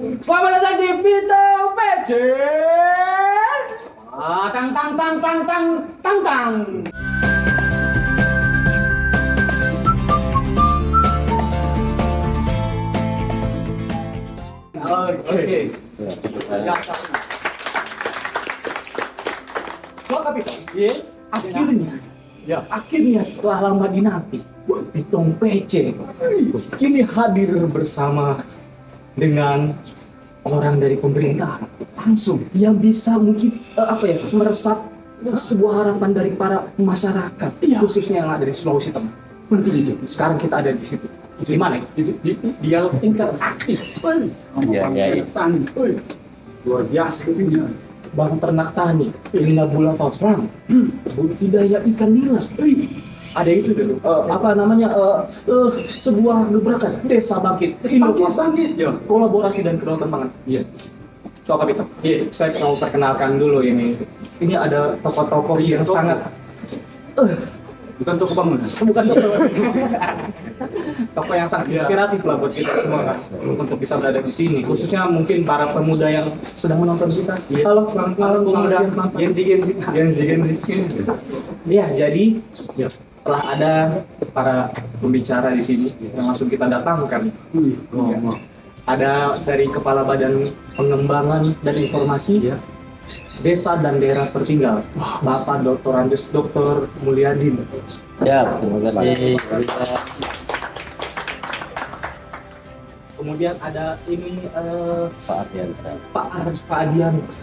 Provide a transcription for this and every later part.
Selamat datang di Pitung PC. Tang tang tang tang tang tang tang. Oke. Ya. Selamat Pitung. Iya. Akhirnya setelah lama dinanti, Pitung PC kini hadir bersama dengan orang dari pemerintah langsung yang bisa mungkin meresap sebuah harapan dari para masyarakat, khususnya yang ada di Sulawesi Tengah. Penting itu. Sekarang kita ada di situ. Di mana ya? Itu dialog interaktif. Iya. Luar biasa itu. Bang Ternak Tani, Nina Bula Fafrang, budidaya ikan nila. Ada itu dulu. Sebuah gebrakan desa bangkit, Bangkit ya. kolaborasi dan kedaulatan pangan. Iya. Coba kita. Saya mau perkenalkan dulu ini. Ini ada tokoh-tokoh yang tokoh. sangat Bukan toko bangunan. bukan tokoh yang sangat inspiratif lah buat kita semua kan, untuk bisa berada di sini, khususnya mungkin para pemuda yang sedang menonton kita. Halo, selamat malam pemuda. Genzi. Ya, jadi telah ada para pembicara di sini yang langsung kita datangkan. Ada dari Kepala Badan Pengembangan dan Informasi Desa dan Daerah Tertinggal, Bapak Dr. Andes Dr. Mulyadi. Siap, terima kasih. Kemudian ada ini Pak Ardiansa. Pak Ardiansa.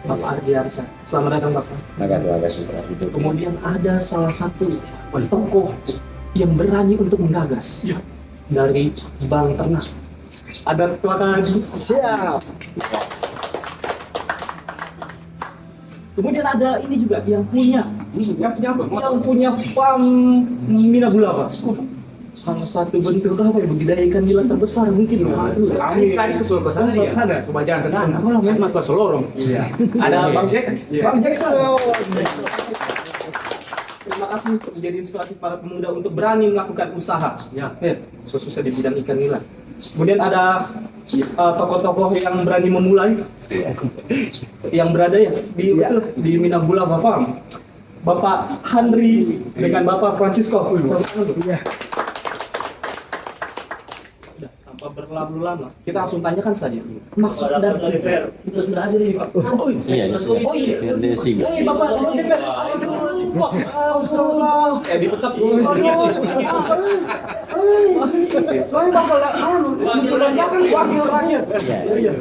Bapak Ardiansa. Selamat datang Bapak. Terima kasih. Kemudian ada salah satu tokoh yang berani untuk menggagas dari Bang Ternak. Ada Tua Kaji. Siap. Kemudian ada ini juga yang punya Yang punya farm Mina Gula Pak. Salah satu bentuk apa ya, budidaya ikan nila terbesar mungkin loh. Kami tadi kesul ke sana ya. Sana. Coba jalan ke sana. Oh, memang. Mas Lorong. Iya. Ada Bang Jack. Iya. Bang Jackson. Terima kasih untuk menjadi inspiratif para pemuda untuk berani melakukan usaha. Khususnya di bidang ikan nila. Kemudian ada tokoh-tokoh yang berani memulai, yang berada ya di Minagula Farm. Bapak Henry dengan Bapak Francisco. Sudah tanpa berlalu-lama, kita langsung tanyakan saja. Maksud dari DPR itu sudah ada nih Pak. Iya, Desi. Bapak DPR. Dipecat dulu. Soalnya bakal sudah makan wakil rakyat. Iya.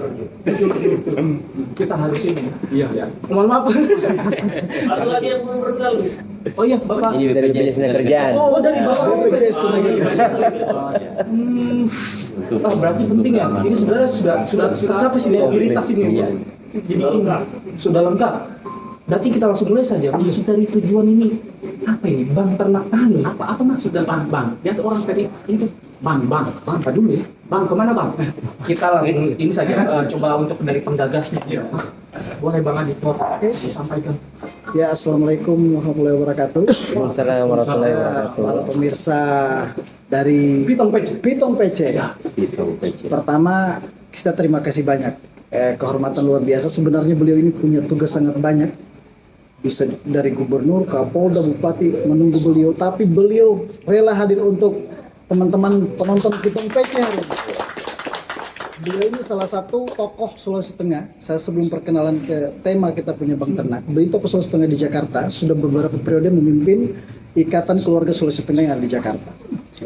Kita harus ini. Iya. Mohon maaf. Satu lagi yang belum berkenal. Oh iya, Bapak. Ini BPJS Tenaga Kerjaan. Oh, dari Bapak. BPJS Tenaga Kerjaan. Berarti penting ya. Ini sebenarnya sudah tercapai sinergitas ini. Jadi ini sudah lengkap. Berarti kita langsung mulai saja. Maksud dari tujuan ini apa ini? Bang Ternak Tani. Apa maksud dari bang? Dia seorang tadi itu bang. Siapa dulu ya? Bang kemana bang? Kita langsung ini saja coba untuk dari penggagasnya. Boleh Bang Adi sampaikan. Ya, assalamualaikum warahmatullahi wabarakatuh. Waalaikumsalam warahmatullahi wabarakatuh. Para pemirsa dari Pitung PC. Pitung PC. Pitung PC. Pertama, kita terima kasih banyak. Kehormatan luar biasa. Sebenarnya beliau ini punya tugas sangat banyak. Bisa dari gubernur, kapolda, bupati menunggu beliau, tapi beliau rela hadir untuk teman-teman penonton Pitung PC hari ini. Beliau ini salah satu tokoh Sulawesi Tengah. Saya sebelum perkenalan ke tema kita punya Bang Ternak, beliau tokoh Sulawesi Tengah di Jakarta, sudah beberapa periode memimpin Ikatan Keluarga Sulawesi Tengah yang ada di Jakarta.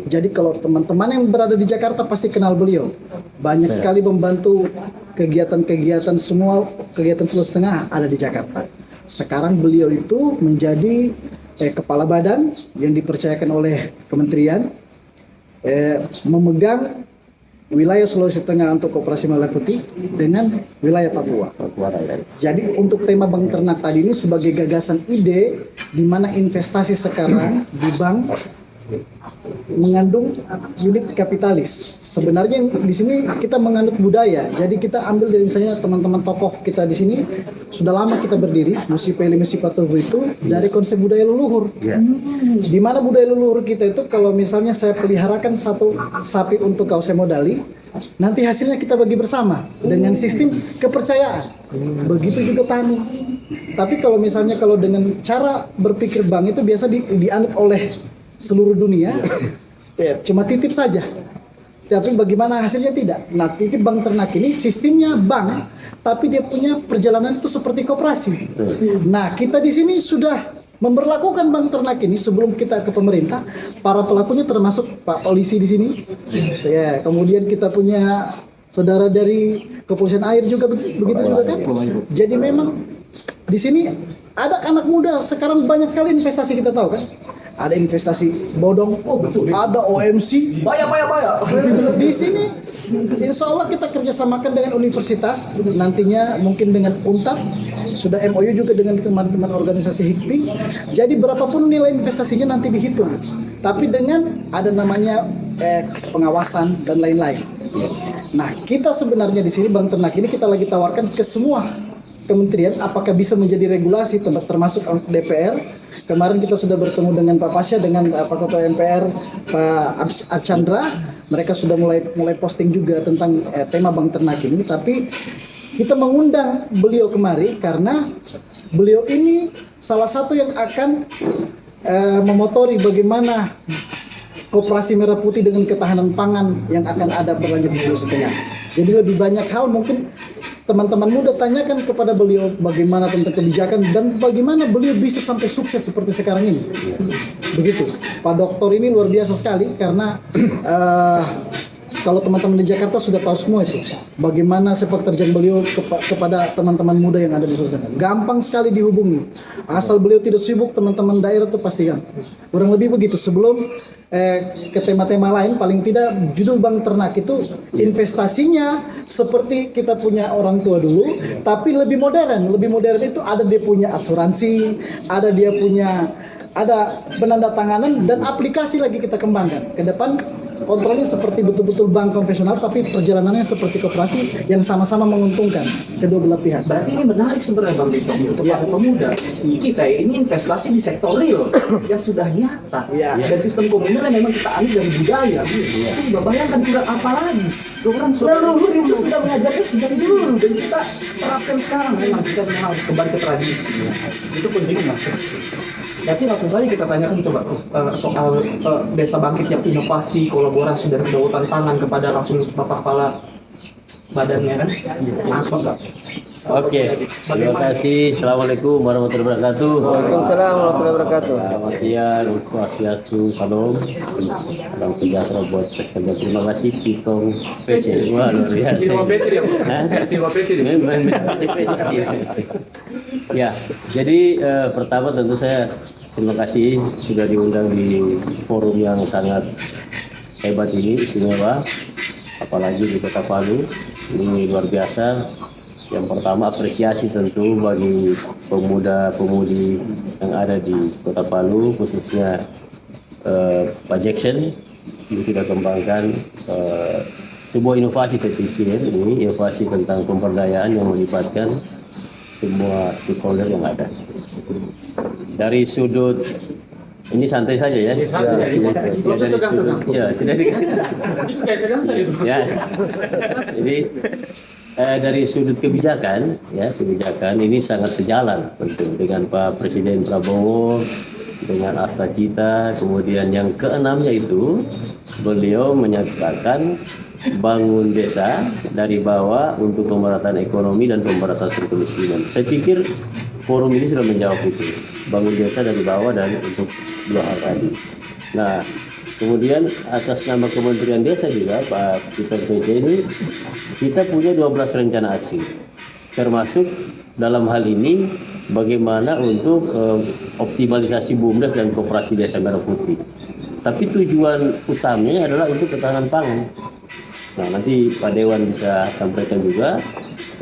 Jadi kalau teman-teman yang berada di Jakarta pasti kenal beliau. Banyak sekali membantu kegiatan-kegiatan, semua kegiatan Sulawesi Tengah ada di Jakarta. Sekarang beliau itu menjadi kepala badan yang dipercayakan oleh kementerian, memegang wilayah Sulawesi Tengah untuk Koperasi Malaya Putih dengan wilayah Papua. Jadi untuk tema Bang Ternak tadi ini sebagai gagasan ide di mana investasi sekarang di bank mengandung unit kapitalis. Sebenarnya di sini kita menganut budaya. Jadi kita ambil dari misalnya teman-teman tokoh kita di sini sudah lama kita berdiri, Musi Pele Musi Patovu itu dari konsep budaya leluhur. Di mana budaya leluhur kita itu kalau misalnya saya peliharakan satu sapi untuk kau saya modali, nanti hasilnya kita bagi bersama dengan sistem kepercayaan. Begitu juga tani. Tapi kalau misalnya kalau dengan cara berpikir bank itu biasa dianut oleh seluruh dunia, ya, cuma titip saja. Tapi bagaimana hasilnya tidak. Nah, titip bank ternak ini sistemnya bank, tapi dia punya perjalanan itu seperti koperasi. Nah, kita di sini sudah memberlakukan bank ternak ini sebelum kita ke pemerintah. Para pelakunya termasuk Pak Polisi di sini. Ya, kemudian kita punya saudara dari Kepolisian Air juga begitu juga kan. Jadi memang di sini ada anak muda sekarang banyak sekali investasi kita tahu kan. Ada investasi bodong, ada OMC, Banyak. di sini insya Allah kita kerjasamakan dengan universitas, nantinya mungkin dengan UNTAD, sudah MOU juga dengan teman-teman organisasi HIPMI. Jadi berapapun nilai investasinya nanti dihitung, tapi dengan ada namanya pengawasan dan lain-lain. Nah, kita sebenarnya di sini Bank Ternak ini kita lagi tawarkan ke semua kementerian apakah bisa menjadi regulasi termasuk DPR. Kemarin kita sudah bertemu dengan Pak Pasya, dengan Pak Ketua MPR Pak Archandra. Mereka sudah mulai posting juga tentang tema Bank Ternak ini. Tapi kita mengundang beliau kemari karena beliau ini salah satu yang akan memotori bagaimana Koperasi Merah Putih dengan ketahanan pangan yang akan ada berlanjut di Sulawesi Tengah. Jadi lebih banyak hal mungkin teman-teman muda tanyakan kepada beliau bagaimana tentang kebijakan dan bagaimana beliau bisa sampai sukses seperti sekarang ini. Begitu. Pak Doktor ini luar biasa sekali karena kalau teman-teman di Jakarta sudah tahu semua itu. Bagaimana sepak terjang beliau kepada teman-teman muda yang ada di Sulawesi Tengah. Gampang sekali dihubungi. Asal beliau tidak sibuk, teman-teman daerah itu pasti gampang. Kurang lebih begitu. Sebelum ke tema-tema lain, paling tidak judul Bank Ternak itu investasinya seperti kita punya orang tua dulu, tapi lebih modern. Lebih modern itu ada dia punya asuransi, ada dia punya penandatanganan dan aplikasi lagi kita kembangkan. Ke depan kontrolnya seperti betul-betul bank konvensional, tapi perjalanannya seperti koperasi yang sama-sama menguntungkan kedua belah pihak. Berarti ini menarik sebenarnya Bang Dito untuk para pemuda. Kita ini investasi di sektor real yang sudah nyata. Dan sistem komunal yang memang kita ambil dari budaya. Itu bayangkan kurang apa lagi. Orang leluhur itu sudah mengajarkan sejak dulu dan kita terapkan sekarang. Memang kita memang harus kembali ke tradisi. Itu penting Mas. Berarti langsung saja kita tanyakan coba soal Desa Bangkit yang inovasi, kolaborasi dan kedaulatan pangan kepada langsung Bapak Kepala badannya kan? Langsung Pak. Oke, terima kasih. Assalamualaikum warahmatullahi wabarakatuh. Waalaikumsalam warahmatullahi wabarakatuh. Selamat siang, swastiastu, salam, salam sejahtera buat peserta. Terima kasih Pitong PC. Wah, luar biasa. Terima kasih. Ya, jadi pertama tentu saya terima kasih sudah diundang di forum yang sangat hebat ini, istimewa, apalagi di Kota Palu. Ini luar biasa. Yang pertama apresiasi tentu bagi pemuda-pemudi yang ada di Kota Palu, khususnya Pak Jackson yang sudah kembangkan sebuah inovasi saya pikir ini inovasi tentang pemberdayaan yang melibatkan semua stakeholder yang ada. Dari sudut ini santai saja ya. Ya, tidak ya. Jadi dari sudut kebijakan, ya kebijakan ini sangat sejalan tentu dengan Pak Presiden Prabowo, dengan Asta Cita. Kemudian yang keenamnya itu beliau menyatakan bangun desa dari bawah untuk pemerataan ekonomi dan pemberantasan kemiskinan. Saya pikir forum ini sudah menjawab itu, bangun desa dari bawah dan untuk dua hal tadi. Nah, kemudian atas nama Kementerian Desa juga Pak Peter PC ini kita punya 12 rencana aksi, termasuk dalam hal ini bagaimana untuk optimalisasi BUMDes dan Koperasi Desa Merah Putih. Tapi tujuan utamanya adalah untuk ketahanan pangan. Nah, nanti Pak Dewan bisa sampaikan juga,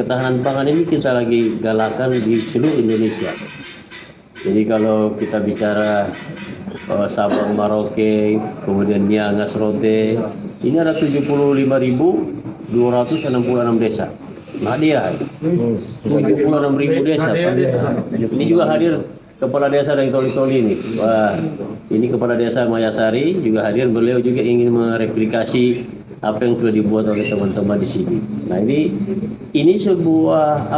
ketahanan pangan ini kita lagi galakan di seluruh Indonesia. Jadi kalau kita bicara Sabang Merauke, kemudian Niangas Rote, ini ada 75.266 desa. Nadia, 76.000 desa. Ini juga hadir kepala desa dari Toli-Toli ini. Wah, ini kepala desa Mayasari juga hadir. Beliau juga ingin mereplikasi apa yang sudah dibuat oleh teman-teman di sini. Nah ini sebuah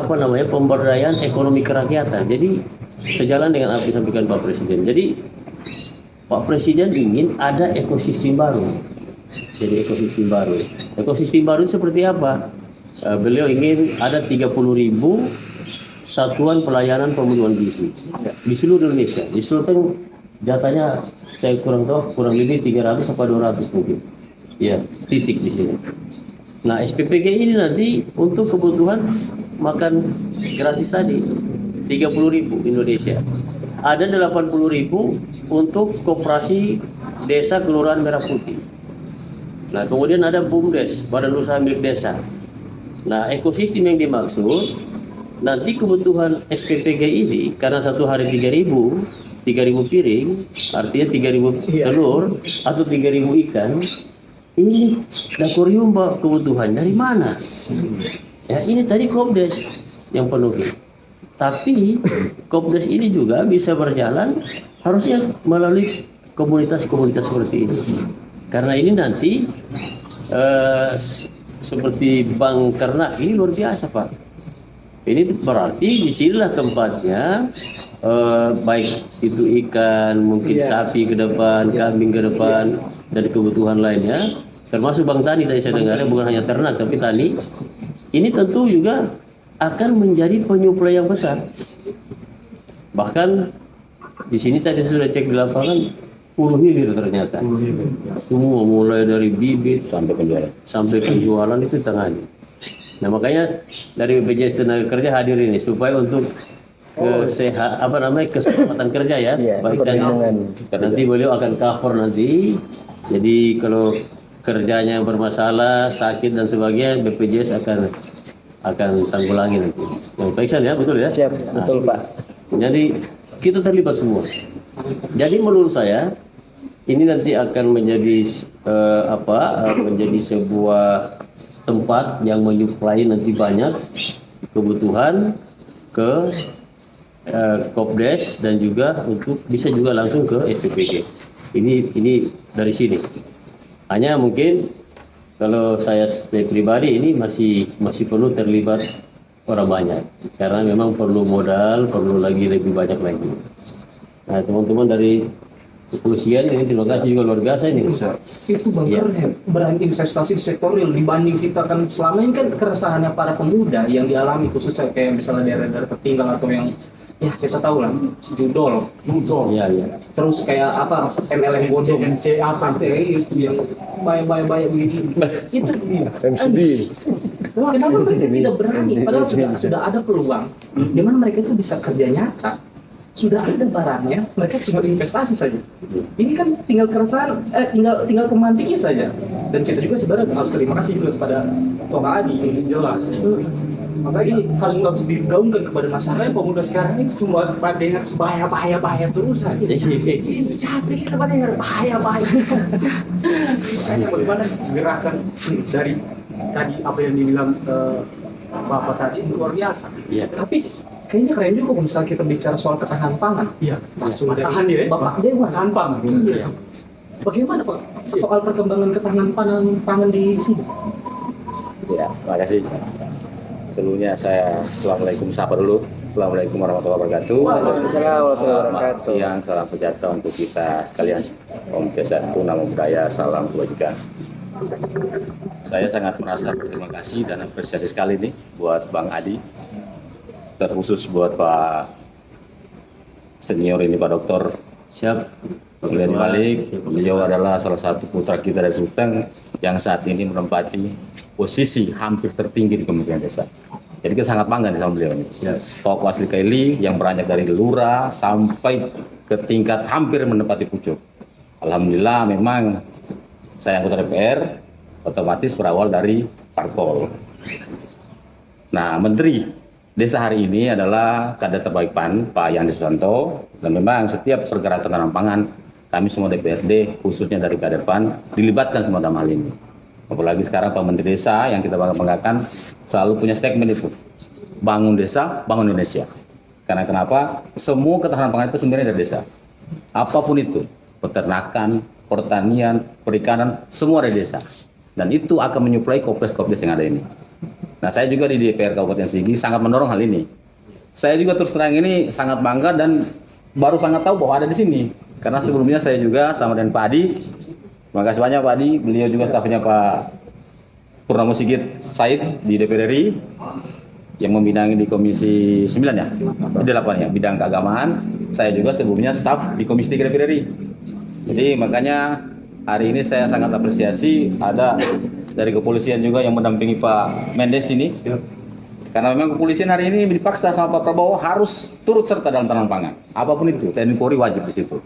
pemberdayaan ekonomi kerakyatan. Jadi sejalan dengan apa yang disampaikan Pak Presiden. Jadi Pak Presiden ingin ada ekosistem baru. Jadi ekosistem baru seperti apa? Beliau ingin ada 30.000 satuan pelayanan pemenuhan gizi di seluruh Indonesia. Di seluruh datanya saya kurang lebih 300 atau 200 mungkin. Ya, titik di sini. Nah, SPPG ini nanti untuk kebutuhan makan gratis tadi 30.000 Indonesia. Ada 80.000 untuk koperasi desa kelurahan Merah Putih. Nah, kemudian ada BUMDes, Badan Usaha Milik Desa. Nah, ekosistem yang dimaksud nanti kebutuhan SPPG ini karena satu hari 3.000 piring, artinya 3.000 telur atau 3.000 ikan. Ini dakorium Pak kebutuhan dari mana? Ya ini tadi Kopdes yang penuhi. Tapi Kopdes ini juga bisa berjalan harusnya melalui komunitas-komunitas seperti ini. Karena ini nanti seperti Bank Ternak ini luar biasa Pak. Ini berarti disinilah tempatnya baik itu ikan, mungkin sapi ke depan, kambing ke depan, dari kebutuhan lainnya. Termasuk Bang Tani tadi saya dengar bukan hanya ternak tapi tani. Ini tentu juga akan menjadi penyuplai yang besar. Bahkan di sini tadi sudah cek di lapangan 10 hilir ternyata. Semua mulai dari bibit sampai penjualan itu tangani. Nah makanya dari BPJS Tenaga Kerja hadir ini supaya untuk keselamatan kerja ya, baik tadi. Nanti beliau akan cover nanti. Jadi kalau kerjanya bermasalah, sakit dan sebagainya, BPJS akan tanggulangi nanti. Nah, baik ya, betul ya? Siap, betul Pak. Jadi kita terlibat semua. Jadi menurut saya ini nanti akan menjadi menjadi sebuah tempat yang menyuplai nanti banyak kebutuhan ke Kopdes dan juga untuk bisa juga langsung ke SPPG. Ini dari sini. Hanya mungkin kalau saya pribadi ini masih perlu terlibat orang banyak karena memang perlu modal, perlu lagi lebih banyak lagi. Nah teman-teman dari kepolisian ini terima kasih juga luar biasa ini. Itu berani investasi di sektor real dibanding kita kan selama ini kan keresahannya para pemuda yang dialami khususnya kayak misalnya daerah-daerah tertinggal atau yang ya kita tahu lah judol Iya. terus kayak apa MLM bodong itu yang bayar gitu itu MCD. kenapa mereka tidak berani padahal sudah ada peluang di mana mereka itu bisa kerja nyata, sudah ada barangnya, mereka cuma investasi saja. Ini kan tinggal keresahan tinggal pemantiknya saja. Dan kita juga sebenarnya harus terima kasih juga kepada Toka Adi, ini jelas. Makanya ini harus tetap digaungkan kepada masyarakat. Pemuda sekarang ini cuma dengar bahaya terus aja. Itu capek kita dengar bahaya. Makanya bagaimana gerakan dari tadi apa yang dibilang Bapak tadi luar biasa. Iya. Tapi kayaknya keren juga kalau misalnya kita bicara soal ketahanan pangan. Iya. Langsung dari Tahan ya. Bapak Dewan. Tahan pangan. Iya. Bagaimana Pak soal perkembangan ketahanan pangan di sini? Ya, terima kasih. Sebelumnya saya assalamualaikum sapa dulu. Assalamualaikum warahmatullahi wabarakatuh. Waalaikumsalam warahmatullahi Selamat wabarakatuh. siang, salam sejahtera untuk kita sekalian. Om Swastiastu, Namo Buddhaya, salam kebajikan. Saya sangat merasa berterima kasih dan apresiasi sekali nih buat Bang Adi, terkhusus buat Pak senior ini Pak Dokter Siap. Glenn Malik. Beliau adalah salah satu putra kita dari Sulteng yang saat ini menempati posisi hampir tertinggi di Kementerian Desa. Jadi kita sangat bangga nih sama beliau ini. Tokoh asli Kaili yang beranjak dari lurah sampai ke tingkat hampir menempati pucuk. Alhamdulillah memang saya anggota DPR, otomatis berawal dari parpol. Nah, Menteri Desa hari ini adalah kader terbaik PAN, Pak Yandi Susanto, dan memang setiap pergerakan tanam pangan kami semua DPRD, khususnya dari kader PAN, dilibatkan semua dalam hal ini. Apalagi sekarang Pak Menteri Desa yang kita banggakan selalu punya statement itu, bangun desa, bangun Indonesia. Karena kenapa? Semua ketahanan pangan itu sumbernya dari desa. Apapun itu, peternakan, pertanian, perikanan, semua dari desa. Dan itu akan menyuplai kopdes-kopdes yang ada ini. Nah, saya juga di DPR Kabupaten Sigi sangat mendorong hal ini. Saya juga terus terang ini sangat bangga dan baru sangat tahu bahwa ada di sini. Karena sebelumnya saya juga sama dengan Pak Adi. Terima kasih banyak Pak Adi. Beliau juga stafnya Pak Purnomo Sigit Said di DPR RI yang membidangi di Komisi 9 ya, 8 ya, bidang keagamaan. Saya juga sebelumnya staf di Komisi 3 DPR RI. Jadi makanya hari ini saya sangat apresiasi ada dari kepolisian juga yang mendampingi Pak Mendes ini. Karena memang kepolisian hari ini dipaksa sama Pak Prabowo harus turut serta dalam tanaman pangan. Apapun itu, TNI Polri wajib di situ.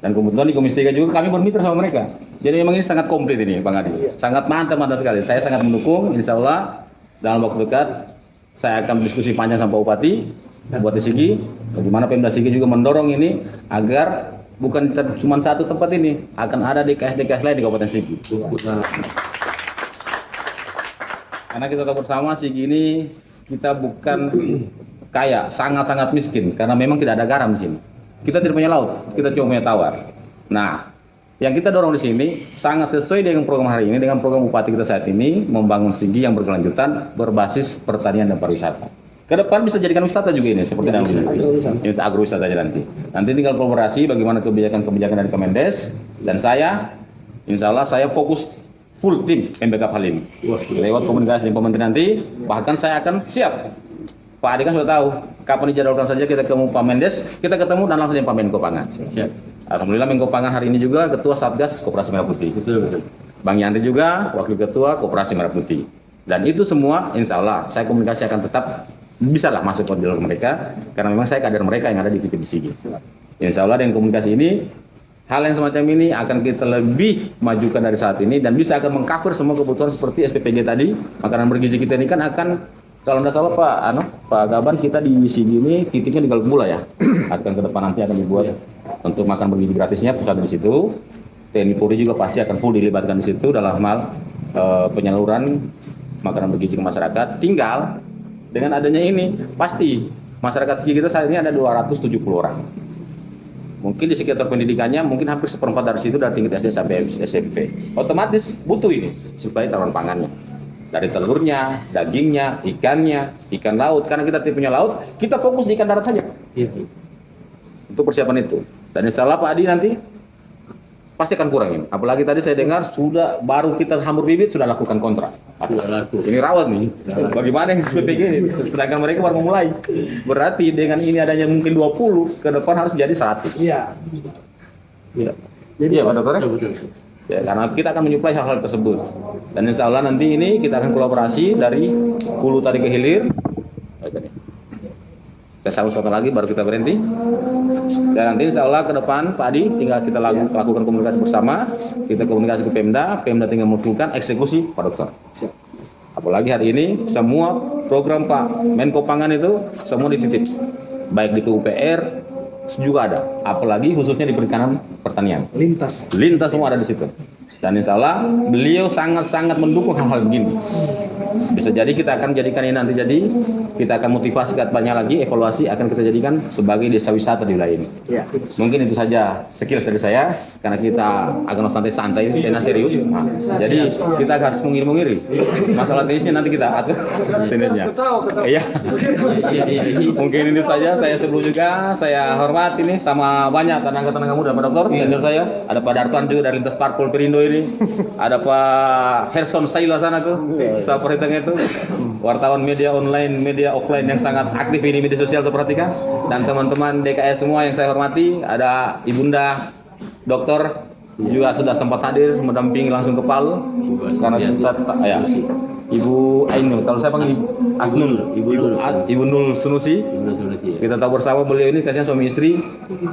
Dan kebetulan di Komisi 3 juga kami bermitra sama mereka. Jadi memang ini sangat komplit ini Bang Adi. Sangat mantap sekali. Saya sangat mendukung, insya Allah dalam waktu dekat saya akan diskusi panjang sama Pak Bupati Sigi. Bagaimana Pemda Sigi juga mendorong ini agar bukan cuma satu tempat ini, akan ada DKS-DKS lain di Kabupaten Sigi. Karena kita tahu bersama Sigi ini kita bukan kaya, sangat-sangat miskin karena memang tidak ada garam di sini. Kita tidak punya laut, kita cuma punya tawar. Nah, yang kita dorong di sini sangat sesuai dengan program hari ini, dengan program Bupati kita saat ini membangun Sigi yang berkelanjutan berbasis pertanian dan pariwisata. Ke depan bisa jadikan wisata juga ini seperti dalam ini agrowisata aja nanti. Nanti tinggal kolaborasi bagaimana kebijakan dari Kemendes dan saya, insya Allah saya fokus full tim MBK Halim. Lewat komunikasi dengan pemerintah nanti, bahkan saya akan siap. Pak Adi kan sudah tahu, kapan dijadwalkan saja kita ketemu Pak Mendes, kita ketemu dan langsung dengan Pak Menko Pangan. Siap. Alhamdulillah Menko Pangan hari ini juga Ketua Satgas Koperasi Merah Putih. Betul. Bang Yanti juga Wakil Ketua Koperasi Merah Putih. Dan itu semua insya Allah saya komunikasi akan tetap bisa lah masuk ke dialog mereka, karena memang saya kader mereka yang ada di TPP Sigi. Insya Allah dengan komunikasi ini, hal yang semacam ini akan kita lebih majukan dari saat ini dan bisa akan mengcover semua kebutuhan seperti SPPG tadi, makanan bergizi kita ini kan akan, kalau tidak salah Pak Gaban, kita di Sigi ini titiknya di Galgula ya, akan ke depan nanti akan dibuat untuk makan bergizi gratisnya pusat di situ. TNI Polri juga pasti akan full dilibatkan di situ dalam hal penyaluran makanan bergizi ke masyarakat. Tinggal dengan adanya ini pasti masyarakat Sigi kita saat ini ada 270 orang. Mungkin di sekitar pendidikannya mungkin hampir seperempat dari situ dari tingkat SD sampai SMP. Otomatis butuh ini supaya taruhan pangannya. Dari telurnya, dagingnya, ikannya, ikan laut. Karena kita tidak punya laut, kita fokus di ikan darat saja. Untuk persiapan itu. Dan insya Allah Pak Adi nanti pasti akan kurang ini. Apalagi tadi saya dengar sudah baru kita hambur bibit sudah lakukan kontrak. Ini rawat nih. Bagaimana yang SPPG ini? Sedangkan mereka baru memulai. Berarti dengan ini adanya mungkin 20 ke depan harus jadi 100. Iya. Jadi Pak Dokter. Ya, karena kita akan menyuplai hal-hal tersebut. Dan insya Allah nanti ini kita akan kolaborasi dari hulu tadi ke hilir. Saya sambung sebentar lagi baru kita berhenti. Dan nanti insya Allah ke depan Pak Adi tinggal kita lakukan komunikasi bersama. Kita komunikasi ke Pemda tinggal mengusulkan eksekusi Pak Dokter. Apalagi hari ini semua program Pak Menko Pangan itu semua dititip. Baik di PUPR juga ada. Apalagi khususnya di perikanan pertanian. Lintas Semua ada di situ. Dan insya Allah beliau sangat-sangat mendukung hal-hal begini. Bisa jadi kita akan jadikan ini nanti jadi kita akan motivasi ke depannya lagi, evaluasi akan kita jadikan sebagai desa wisata di wilayah ini. ya. Mungkin itu saja sekilas dari saya karena kita akan santai-santai, karena serius. Nah, jadi kita harus mengiri-mengiri. Masalah teknisnya nanti kita atur teknisnya. Iya. Mungkin itu saja. Saya sebelum juga saya hormat ini sama banyak tenaga-tenaga muda Pak Dokter, senior saya. Ada Pak Darpan juga dari Lintas Parpol Perindo ini. Ada Pak Herson Saila sana tuh, sahabat itu wartawan media online, media offline yang sangat aktif ini media sosial saya perhatikan. Dan teman-teman DKS semua yang saya hormati, ada Ibunda Dokter juga sudah sempat hadir mendampingi langsung ke Palu karena kita ya Ibu Ainul, kalau saya panggil Asnul, Ibu Nul Sunusi. Kita tahu bersama beliau ini kasihan suami istri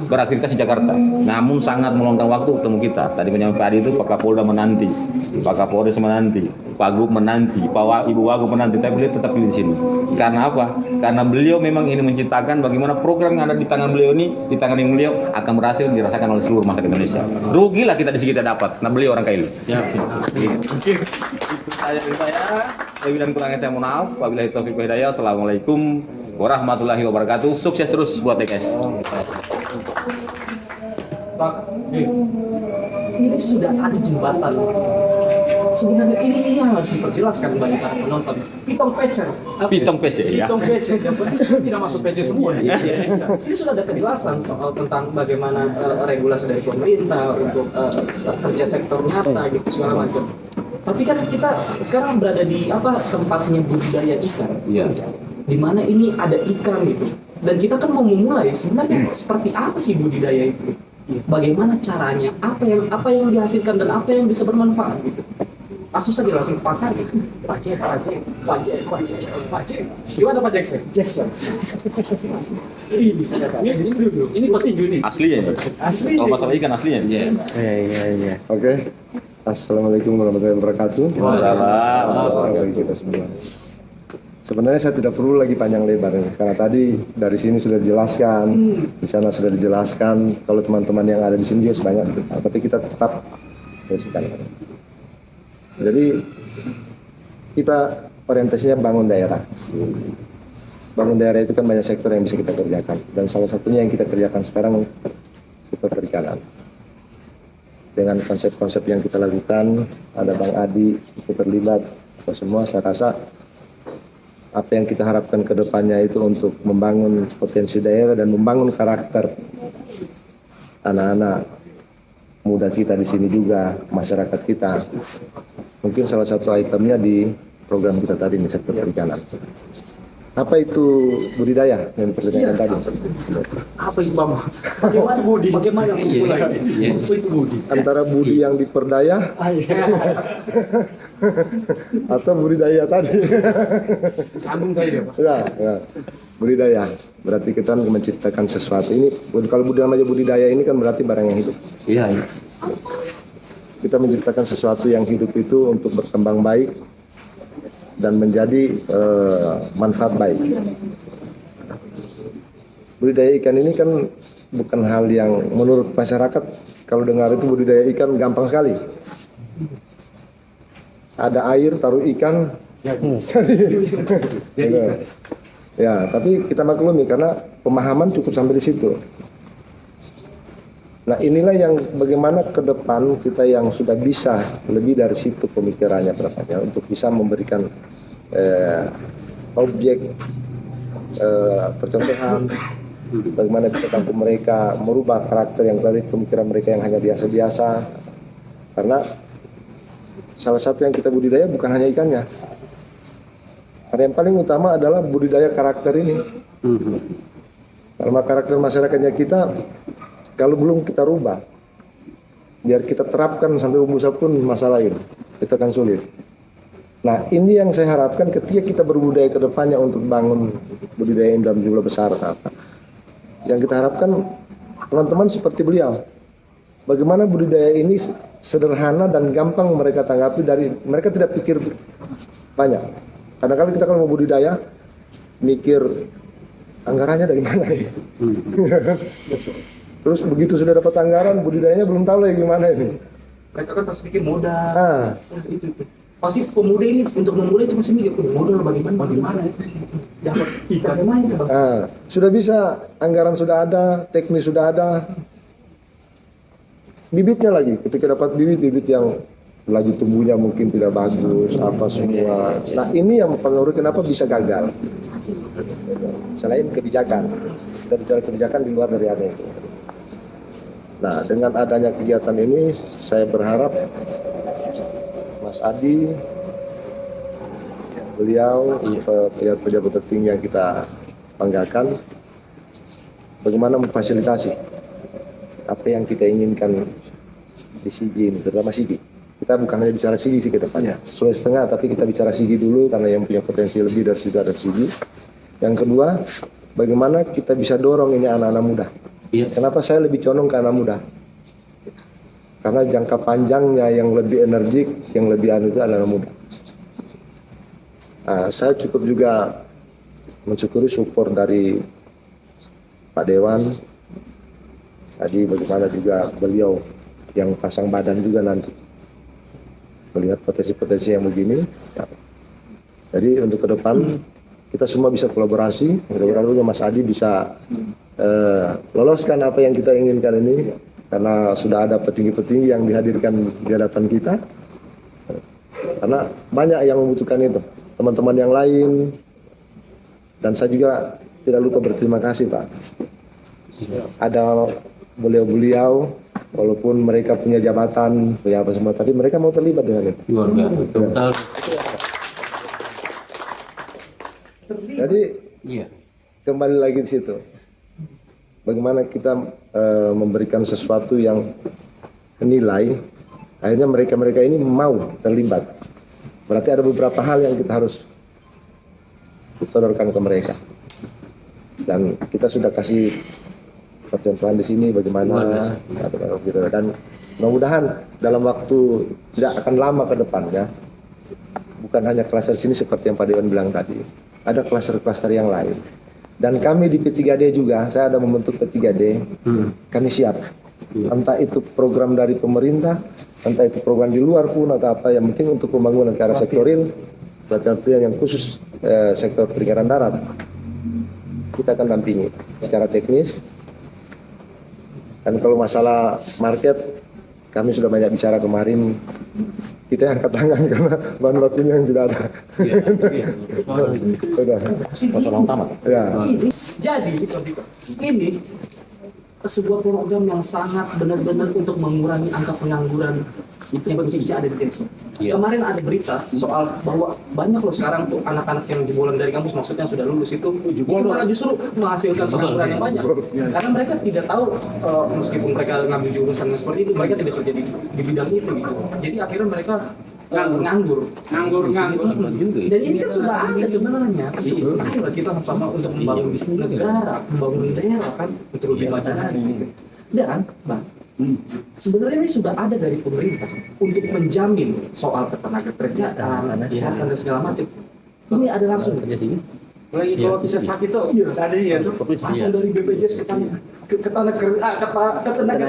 beraktivitas di Jakarta, namun sangat meluangkan waktu ketemu kita. Tadi menyambut Pak Adi itu Pak Kapolda menanti, Pak Kapolres menanti, Pak Gub menanti, Ibu Wagub menanti, tapi beliau tetap di sini. Karena apa? Karena beliau memang ini menciptakan bagaimana program yang ada di tangan beliau ini, di tangan yang beliau akan berhasil dirasakan oleh seluruh masyarakat Indonesia. Rugilah kita di sini kita dapat. Nah beliau orang kaya. Ya. Mungkin itu saya. Lebih dan kurangnya saya mohon maaf. Wabillahi taufiq wal hidayah. Assalamualaikum warahmatullahi wabarakatuh. Sukses terus buat DKS. Ini sudah ada jembatan sebenarnya ini yang harus diperjelaskan bagi para penonton. Pitong pecer. Pitong PC ya. Hitung PC, yang penting tidak masuk PC semua. Ini sudah ada kejelasan soal tentang bagaimana regulasi dari pemerintah untuk kerja sektor nyata gitu segala macam. Tapi kan kita sekarang berada di tempatnya budidaya ikan. Iya. Di mana ini ada ikan gitu. Dan kita kan mau memulai sebenarnya seperti apa sih budidaya itu? Bagaimana caranya? Apa yang dihasilkan dan apa yang bisa bermanfaat gitu? Langsung saja langsung pakar gitu. Pak Jack. Gimana Pak Jackson? Jackson. Ini petinju nih. Aslinya ini. Asli. Kalau masalah ikan aslinya. Iya. Iya. Oke. Assalamualaikum warahmatullahi wabarakatuh. Waalaikumsalam. Bagi kita semua. Sebenarnya saya tidak perlu lagi panjang lebar karena tadi dari sini sudah dijelaskan, di sana sudah dijelaskan. Kalau teman-teman yang ada di sini juga banyak, tapi kita tetap basikan. Jadi kita orientasinya bangun daerah. Bangun daerah itu kan banyak sektor yang bisa kita kerjakan dan salah satunya yang kita kerjakan sekarang sektor perikanan. Dengan konsep-konsep yang kita lakukan, ada Bang Adi ikut terlibat, semua saya rasa apa yang kita harapkan ke depannya itu untuk membangun potensi daerah dan membangun karakter anak-anak muda kita di sini juga, masyarakat kita. Mungkin salah satu itemnya di program kita tadi di sektor perikanan. Apa itu budidaya yang dipertanyakan tadi? Apa itu Bang? Bagaimana memulai? Iya. Apa itu budi? Antara budi yang diperdaya atau budidaya tadi? Sambung saya dia Pak. Ya. Budidaya berarti kita menciptakan sesuatu. Ini kalau namanya budidaya ini kan berarti barang yang hidup. Iya. Kita menciptakan sesuatu yang hidup itu untuk berkembang baik dan menjadi manfaat baik. Budidaya ikan ini kan bukan hal yang menurut masyarakat kalau dengar itu budidaya ikan gampang sekali. Ada air, taruh ikan, jadi ya, tapi kita maklumi karena pemahaman cukup sampai di situ. Nah inilah yang bagaimana ke depan kita yang sudah bisa lebih dari situ pemikirannya berapanya untuk bisa memberikan objek percontohan bagaimana kita tampung mereka merubah karakter yang dari pemikiran mereka yang hanya biasa-biasa, karena salah satu yang kita budidaya bukan hanya ikannya, karena yang paling utama adalah budidaya karakter ini. Karena karakter masyarakatnya kita kalau belum kita rubah, biar kita terapkan sampai umur pun masalah ini, kita akan sulit. Nah ini yang saya harapkan ketika kita berbudaya ke depannya untuk bangun budidaya dalam jumlah besar. Yang kita harapkan teman-teman seperti beliau, bagaimana budidaya ini sederhana dan gampang mereka tanggapi, dari mereka tidak pikir banyak. Karena kalau mau budidaya, mikir anggarannya dari mana ya? Terus begitu sudah dapat anggaran, budidayanya belum tahu lagi gimana ini. Mereka kan pasti pikir modal. Itu. Pasti pemuda ini untuk memulai itu masih mikir modal bagaimana dapat ikan bagaimana itu Bang? Sudah bisa, anggaran sudah ada, teknis sudah ada, bibitnya lagi. Ketika dapat bibit yang lagi tumbuhnya mungkin tidak bagus, apa semua. Nah ini yang mempengaruhi kenapa bisa gagal. Selain kebijakan, kita bicara kebijakan di luar dari ada itu. Nah dengan adanya kegiatan ini, saya berharap Mas Adi, beliau, pejabat tertinggi yang kita banggakan, bagaimana memfasilitasi apa yang kita inginkan di Sigi ini, terutama Sigi. Kita bukan hanya bicara Sigi sih ke depannya, Sulawesi Tengah, tapi kita bicara Sigi dulu karena yang punya potensi lebih dari situ ada Sigi. Yang kedua, bagaimana kita bisa dorong ini anak-anak muda. Iya. Kenapa saya lebih condong ke anak muda? Karena jangka panjangnya yang lebih energik, yang lebih itu adalah muda. Nah, saya cukup juga mensyukuri support dari Pak Dewan. Tadi bagaimana juga beliau yang pasang badan juga nanti melihat potensi-potensi yang begini. Jadi untuk ke depan kita semua bisa kolaborasi. Mudah-mudahan juga Mas Adi bisa loloskan apa yang kita inginkan ini, karena sudah ada petinggi-petinggi yang dihadirkan di hadapan kita. Karena banyak yang membutuhkan itu, teman-teman yang lain, dan saya juga tidak lupa berterima kasih Pak. Ada beliau-beliau, walaupun mereka punya jabatan, punya apa semua, tapi mereka mau terlibat dengan itu. Luar biasa. Betul. Jadi Iya. kembali lagi di situ, bagaimana kita memberikan sesuatu yang nilai, akhirnya mereka ini mau terlibat. Berarti ada beberapa hal yang kita harus sodorkan ke mereka, dan kita sudah kasih percontohan di sini bagaimana gitu. Dan mudah-mudahan dalam waktu tidak akan lama ke depan ya, bukan hanya klaster sini seperti yang Pak Dewan bilang tadi, ada klaster-klaster yang lain. Dan kami di P3D juga, saya ada membentuk P3D, kami siap. Entah itu program dari pemerintah, entah itu program di luar pun atau apa, yang penting untuk pembangunan ke arah sektoril, pelatihan yang khusus sektor perikanan darat, kita akan dampingi secara teknis. Dan kalau masalah market, kami sudah banyak bicara kemarin, kita angkat tangan karena bahan bakunya yang tidak ada. Sudah. Masalah utama. Ya. Jadi ini sebuah program yang sangat benar-benar untuk mengurangi angka pengangguran yang khususnya ada di desa. Iya. Kemarin ada berita soal bahwa banyak loh sekarang tuh anak-anak yang jebolan dari kampus, maksudnya sudah lulus itu malah justru menghasilkan pengangguran yang banyak. Karena mereka tidak tahu meskipun mereka ngambil jurusan yang seperti itu, mereka tidak kerja di bidang itu gitu. Jadi akhirnya mereka nganggur. Dan ini kan sudah ada sebenarnya. Ayolah kita sama untuk membangun negara, membangun daerah kan untuk lebih maju lagi. Dan Bang, sebenarnya ini sudah ada dari pemerintah untuk menjamin soal ketenaga kerjaan, kesehatan dan segala macam. Ini ada langsung kerja sini. Lagi kalau bisa sakit tuh, ada dia tuh. Langsung dari BPJS ke tenaga kerjaan. Tenaga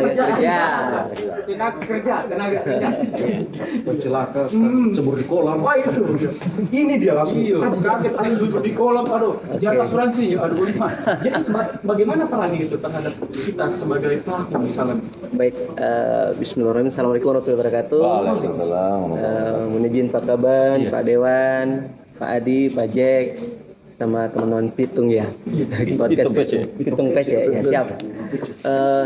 kerja. Celaka, cebur di kolam. Wah itu, ini dia langsung. Iya, kaget ada jujur di kolam, aduh. Dia asuransi, aduh gimana? Jadi bagaimana peran itu terhadap kita sebagai pelaku misalnya? Baik, bismillahirrahmanirrahim. Assalamualaikum warahmatullahi wabarakatuh. Waalaikumsalam. Mohon izin Pak Kaban, Pak Dewan, Pak Adi, Pak Jack, sama teman-teman Pitung ya. Podcast Pitung PC ya, siap.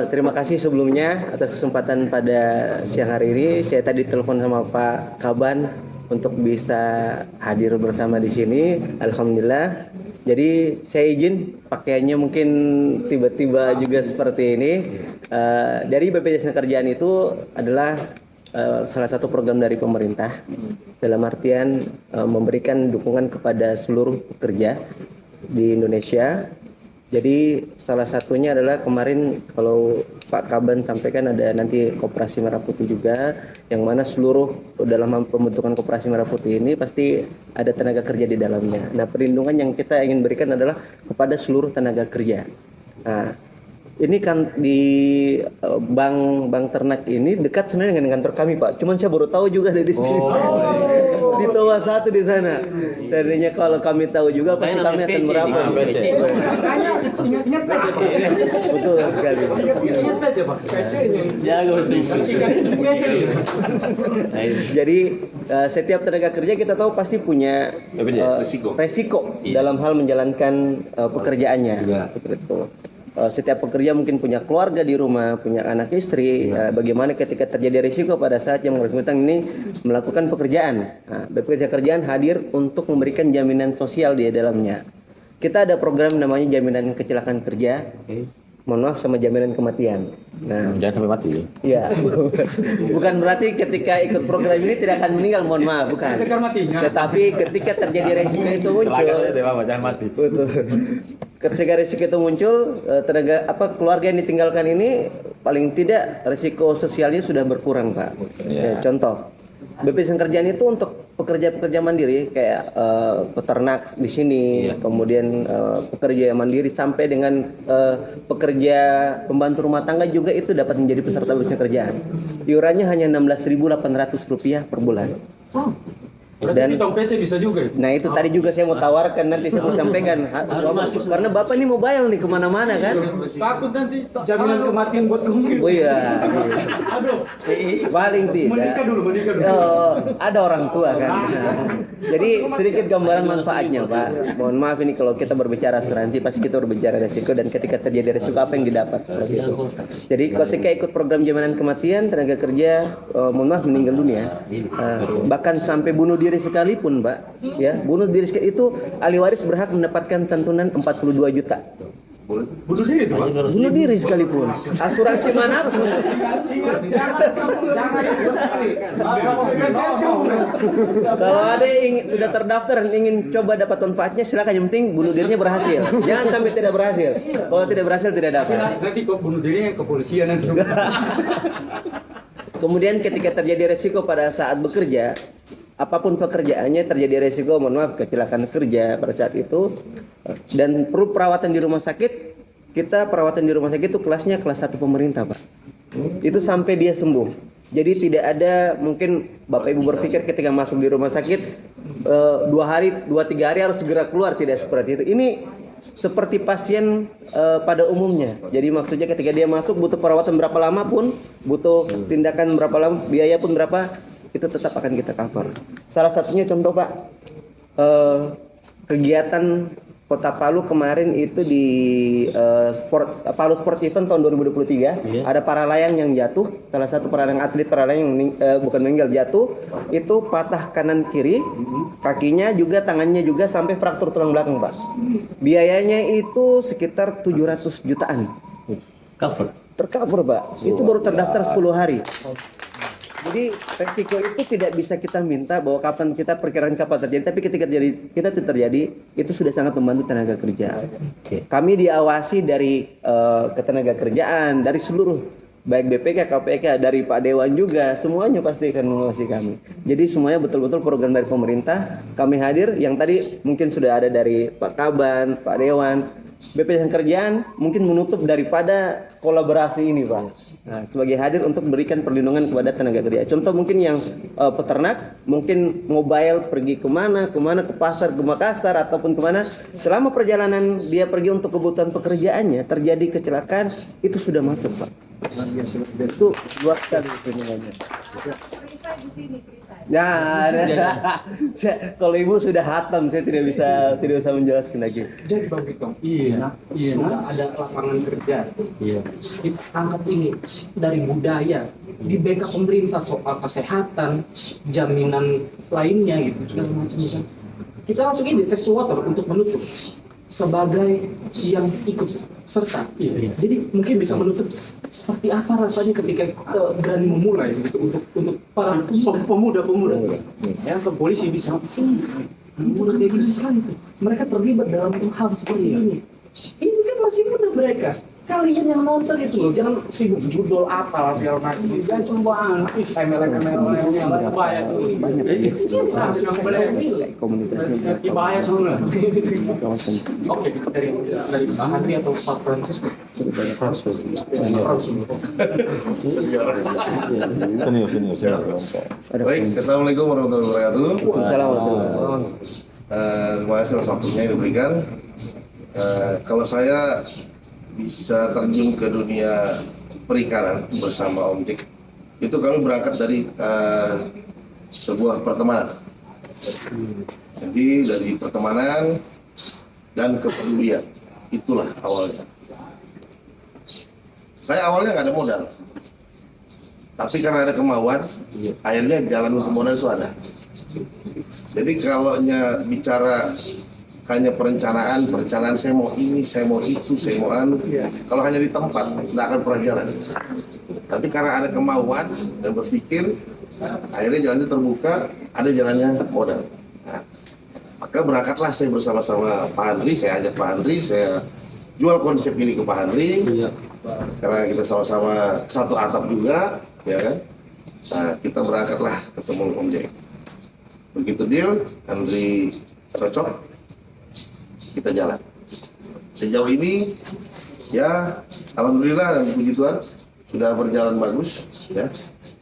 Terima kasih sebelumnya atas kesempatan pada siang hari ini. Saya tadi telepon sama Pak Kaban untuk bisa hadir bersama di sini. Alhamdulillah. Jadi saya izin pakaiannya mungkin tiba-tiba juga seperti ini. Dari BPJS Kerjaan itu adalah salah satu program dari pemerintah dalam artian memberikan dukungan kepada seluruh pekerja di Indonesia. Jadi salah satunya adalah kemarin kalau Pak Kaban sampaikan ada nanti Koperasi Merah Putih juga, yang mana seluruh dalam pembentukan Koperasi Merah Putih ini pasti ada tenaga kerja di dalamnya. Nah, perlindungan yang kita ingin berikan adalah kepada seluruh tenaga kerja. Nah, ini kan di Bank Ternak ini dekat sebenarnya dengan kantor kami Pak. Cuman saya baru tahu juga dari sini. Di Towa 1 di sana. Seandainya kalau kami tahu juga pasti kami akan merapat. Makanya ingat aja Pak. Betul sekali. Ingat aja Pak. Jago sih. Jadi setiap tenaga kerja kita tahu pasti punya resiko dalam hal menjalankan pekerjaannya. Seperti itu. Setiap pekerja mungkin punya keluarga di rumah, punya anak istri. Bagaimana ketika terjadi risiko pada saat yang bersangkutan ini melakukan pekerjaan. BPJS Kerjaan hadir untuk memberikan jaminan sosial di dalamnya. Kita ada program namanya jaminan kecelakaan kerja. Mohon maaf sama jaminan kematian. Nah, Jangan sampai mati ya. iya. Bukan berarti ketika ikut program ini tidak akan meninggal, mohon maaf, bukan. Tegar matinya. Tetapi ketika terjadi resiko itu muncul, Jangan mati. betul. Ketika resiko itu muncul, keluarga yang ditinggalkan ini paling tidak resiko sosialnya sudah berkurang, Pak. Ya, contoh, BPJS Kerjaan itu untuk pekerja-pekerja mandiri kayak peternak di sini, kemudian pekerja mandiri sampai dengan pekerja pembantu rumah tangga juga itu dapat menjadi peserta BPJS Kerjaan. Iurannya hanya Rp16.800 per bulan. Berarti Pitung PC bisa juga ya? Nah itu tadi juga saya mau tawarkan, nanti saya mau sampaikan. Karena Bapak ini mobile nih kemana-mana kan. Takut nanti Jaminan kematian buat kamu. Oh iya. Aduh, Paling tidak. menikah dulu. Oh, ada orang tua kan. Jadi sedikit gambaran manfaatnya Pak. Mohon maaf ini kalau kita berbicara asuransi pasti kita berbicara resiko, dan ketika terjadi resiko apa yang didapat seperti itu. Jadi ketika ikut program jaminan kematian tenaga kerja mohon maaf meninggal dunia, bahkan sampai bunuh diri sekalipun Pak, ya bunuh diri itu ahli waris berhak mendapatkan santunan 42 juta. Bunuh diri tuh Pak. Bunuh diri sekalipun. Asuransi manapun. Kalau ada yang sudah terdaftar dan ingin coba dapat manfaatnya, silakan. Yang penting bunuh dirinya berhasil. Jangan sampai tidak berhasil. Kalau tidak berhasil tidak dapat. Nanti kok bunuh dirinya kepolisian nanti. Kemudian ketika terjadi resiko pada saat bekerja, apapun pekerjaannya terjadi resiko, mohon maaf, kecelakaan kerja pada saat itu, dan perlu perawatan di rumah sakit, kita perawatan di rumah sakit itu kelasnya kelas 1 pemerintah Pak. Itu sampai dia sembuh. Jadi tidak ada mungkin Bapak Ibu berpikir ketika masuk di rumah sakit 2-3 hari harus segera keluar, tidak seperti itu. Ini seperti pasien pada umumnya. Jadi maksudnya ketika dia masuk butuh perawatan berapa lama pun, butuh tindakan berapa lama, biaya pun berapa, itu tetap akan kita cover. Salah satunya contoh Pak, kegiatan Kota Palu kemarin itu di Palu Sport Event tahun 2023, ada para layang yang jatuh, salah satu atlet para layang yang bukan meninggal, jatuh, itu patah kanan kiri, kakinya juga, tangannya juga, sampai fraktur tulang belakang Pak. Biayanya itu sekitar 700 jutaan. Tercover Pak. Itu baru terdaftar 10 hari. Jadi resiko itu tidak bisa kita minta bahwa kapan kita perkiraan kapan terjadi, tapi ketika terjadi itu sudah sangat membantu tenaga kerja. Kami diawasi dari ketenaga kerjaan, dari seluruh baik BPK, KPK, dari Pak Dewan juga, semuanya pasti akan mengawasi kami. Jadi semuanya betul-betul program dari pemerintah. Kami hadir, yang tadi mungkin sudah ada dari Pak Kaban, Pak Dewan, BPJS Kerjaan mungkin menutup daripada kolaborasi ini Pak. Nah, sebagai hadir untuk memberikan perlindungan kepada tenaga kerja. Contoh mungkin yang peternak, mungkin mobile pergi kemana, ke pasar, ke Makassar ataupun kemana. Selama perjalanan dia pergi untuk kebutuhan pekerjaannya, terjadi kecelakaan, itu sudah masuk Pak. Itu luas sekali perlindungannya. Nah, kalau Ibu sudah hatam, saya tidak bisa menjelaskan lagi. Jadi Bang Pitung, sudah ada lapangan kerja. Kita angkat ini dari budaya, di backup pemerintah soal kesehatan, jaminan lainnya gitu, segala macam. Kita langsung ini tes water untuk menutup sebagai yang ikut serta. Jadi mungkin bisa menutup seperti apa rasanya ketika berani memulai gitu untuk para pemuda. Yang ke polisi bisa. Pemuda kayak gitu sekali tuh. Mereka terlibat dalam hal seperti ini. Ini kan masih muda mereka. Kalian yang nonton itu loh, jangan sibuk judul apa segala macam. Jangan cuma MLM yang banyak langsung nilai Komunitasnya banyak dulu lah. Oke, dari Pak Andri atau Pak Francisco. Senior. Baik, assalamualaikum warahmatullahi wabarakatuh. Assalamualaikum. Terima kasih atas waktunya yang diberikan. Kalau saya bisa terjun ke dunia perikanan bersama Om Dik, itu kami berangkat dari sebuah pertemanan. Jadi dari pertemanan dan kepedulian, itulah awalnya. Saya awalnya nggak ada modal, tapi karena ada kemauan, akhirnya jalan untuk modal itu ada. Jadi kalau bicara hanya perencanaan saya mau ini, saya mau itu, saya mau anu. Kalau hanya di tempat, tidak akan pernah jalan. Tapi karena ada kemauan dan berpikir, akhirnya jalannya terbuka, ada jalannya modal. Nah, maka berangkatlah saya bersama-sama Pak Andri, saya ajak Pak Andri, saya jual konsep ini ke Pak Andri, karena kita sama-sama satu atap juga, ya kan. Nah, kita berangkatlah ketemu Om Jack. Begitu deal, Andri cocok, kita jalan. Sejauh ini ya alhamdulillah dan puji Tuhan sudah berjalan bagus ya.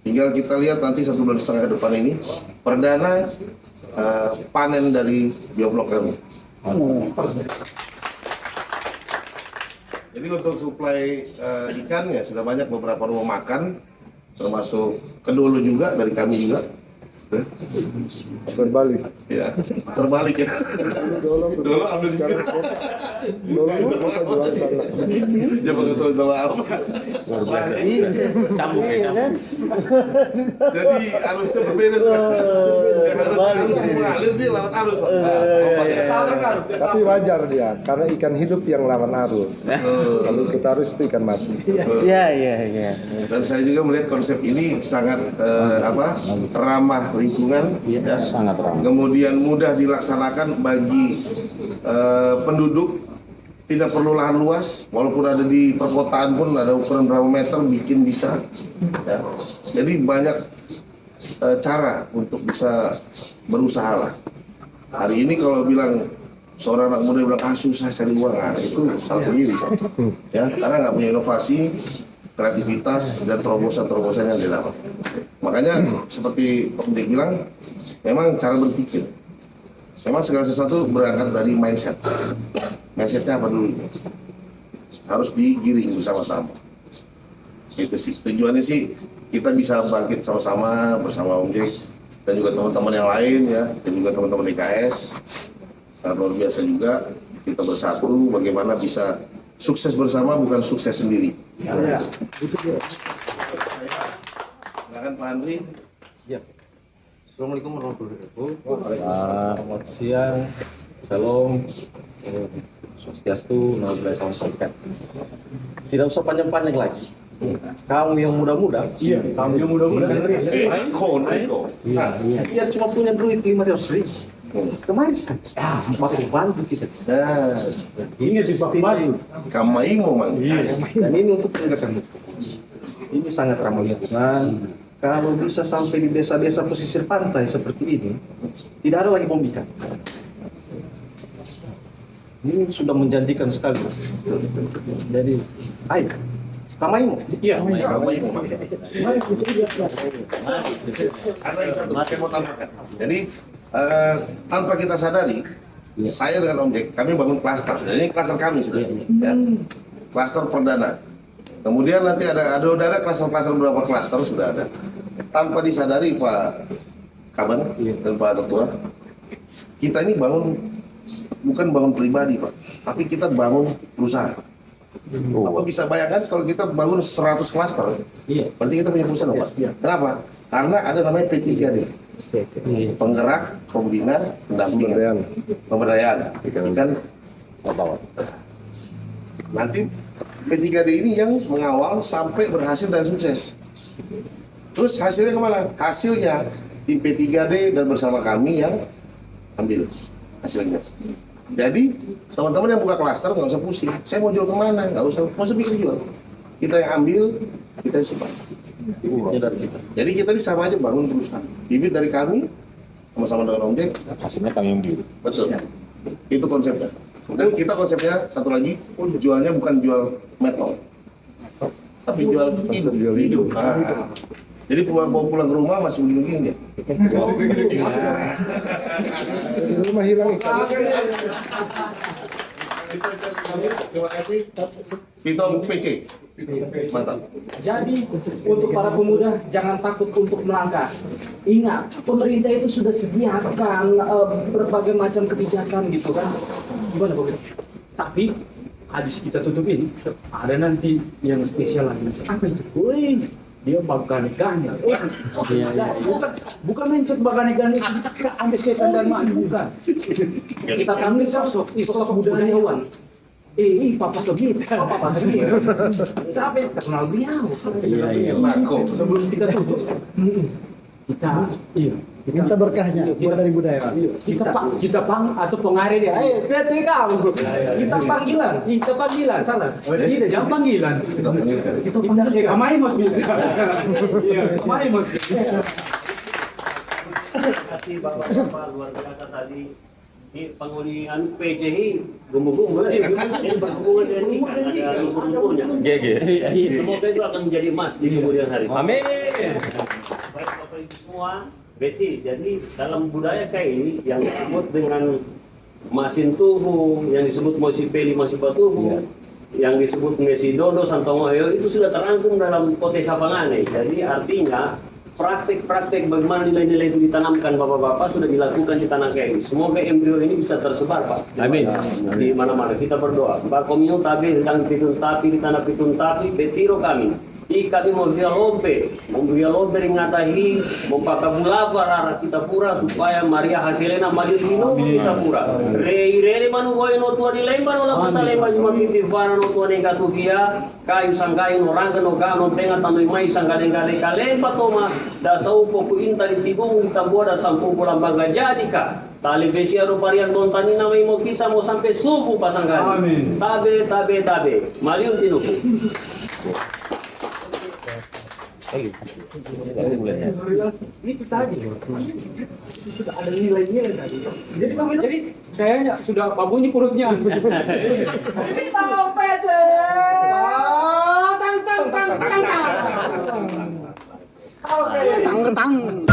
Tinggal kita lihat nanti 1,5 bulan ke depan ini perdana panen dari bioflok kami. Jadi untuk suplai ikan ya sudah banyak beberapa rumah makan, termasuk Kedolo juga dari kami juga. Berbalik. Ya, terbalik ya. Dulu ambil sekarang. Dulu kota jual sana. Dia betul bawa apa? Campur ya, campur. Jadi arusnya berbeda tuh. Harus mengalir dia lawan arus, Pak. Tapi wajar dia, karena ikan hidup yang lawan arus. Kalau ikut arus itu ikan mati. Iya. Dan saya juga melihat konsep ini sangat ramah lingkungan, ya. Sangat ramah. Kemudian mudah dilaksanakan bagi penduduk, tidak perlu lahan luas, walaupun ada di perkotaan pun ada ukuran berapa meter bikin bisa. Ya. Jadi banyak cara untuk bisa berusaha lah. Hari ini kalau bilang seorang anak muda bilang susah cari uang, nah, itu salah sendiri, ya, karena nggak punya inovasi, kreativitas dan terobosan-terobosan yang didapat. Makanya seperti Om Dik bilang, memang cara berpikir. Memang segala sesuatu berangkat dari mindset. Mindsetnya apa dulu? Harus digiring bersama-sama. Itu sih tujuannya sih, kita bisa bangkit sama-sama bersama Om Dik dan juga teman-teman yang lain ya, dan juga teman-teman IKS. Sangat luar biasa juga kita bersatu bagaimana bisa sukses bersama, bukan sukses sendiri. Ya. Silakan Pak Andri. Ya. Assalamualaikum warahmatullahi wabarakatuh. Selamat siang. Salam. Swastiastu, Namo Buddhaya, Salam Kebajikan. Tidak usah panjang-panjang lagi. Kamu yang muda-muda, kamu yang muda-muda, Iko. dia cuma punya duit 500.000. Kemarin saja, pakai bantu kita. Ini sih pakai bantu. Kamaimo mang. Dan ini untuk penegakan hukum. Ini sangat ramah lingkungan. Kalau bisa sampai di desa-desa pesisir pantai seperti ini, tidak ada lagi bom ikan. Ini sudah menjanjikan sekali. Jadi, ayo, Kamaimo. Iya, Kamaimo mang. Karena yang satu saya mau tambahkan. Jadi tanpa kita sadari, saya dengan Om Dik, kami bangun klaster. Dan ini klaster kami sudah, ya. Klaster perdana. Kemudian nanti ada klaster-klaster beberapa klaster sudah ada. Tanpa disadari Pak Kaban dan Pak Ketua, kita ini bukan bangun pribadi Pak, tapi kita bangun perusahaan. Apa bisa bayangkan kalau kita bangun 100 klaster, berarti kita punya perusahaan Pak. Kenapa? Karena ada namanya P3D. Penggerak, pembina, pendampingan, pemberdayaan. Kan nanti P3D ini yang mengawal sampai berhasil dan sukses. Terus hasilnya kemana? Hasilnya tim P3D dan bersama kami yang ambil hasilnya. Jadi teman-teman yang buka klaster nggak usah pusing. Saya mau jual kemana? Nggak usah pikir jual. Kita yang ambil, kita yang supply. Jadi kita ini sama aja bangun perusahaan. Bibit dari kami, sama-sama dengan Om Dik. Hasilnya kami yang beli. Betul. Itu konsepnya. Dan kita konsepnya satu lagi, jualnya bukan jual metal, tapi jual hidup. Jadi bawa pulang ke rumah masih begini-begini dia. Di rumah hilang ikan. Terima kasih. Pitong PC. Mantap. Jadi untuk para pemuda jangan takut untuk melangkah. Ingat, pemerintah itu sudah sediakan berbagai macam kebijakan gitu kan. Gimana Bob? Tapi habis kita tutup ini ada nanti yang spesial lagi. Apa itu? Wih, dia bagane-gane. Bukan mindset bagane-gane kita ambil setan dan mati, bukan. Kita tampil sosok budayawan. Papa Segit. Siapa yang kenal beliau? Mako. Sebelum kita tutup, kita Minta berkahnya buat dari budaya. kita pang atau pengare dia. Kita kamu. Kita panggilan. Salah. Kita jangan panggilan. Kita kamai mas bin. Iya, kamai mas bin. Terima kasih Bapak-bapak luar biasa tadi. Ini pengulian PCI gumbu-gumbu ini berhubungan dengan ikan, ada lumpur-lumpurnya. GG. Semoga itu akan menjadi emas di kemudian hari. Amin. Baik Bapak Ibu semua, Besi, jadi dalam budaya kayak ini yang disebut dengan masin tuhu, yang disebut mosipeli masipatuhu, yang disebut mesidodo santongoyo itu sudah terangkum dalam kote sapangane. Jadi artinya praktek-praktek bagaimana nilai-nilai itu ditanamkan bapak-bapak sudah dilakukan di tanah kayak ini. Semoga embrio ini bisa tersebar Pak. Amin. Di mana-mana kita berdoa. Pak Komino tabi di pitun tapi di tanah pitun tapi betiro kami. Kami mau via lompe ngatahi mempakabulava rara kita pura supaya Maria Hasilena maju dino kita pura. Rei manu boy no tua di lemba no la pasalemba cuma pipi fara no tua nengka Sofia kayu sangkai no rangka no gano tenga tandoi mai sangka nengka leka lemba toma da sau poku inta di tibung kita buat da sampung pulang bangga jadi ka. Tali vesia ro parian tontani namai mau kita mau sampai sufu pasangkan. Tabe. Maliun tinuku. Itu tadi sudah ada nilainya tadi. Jadi kayaknya sudah babunyi perutnya. Tang.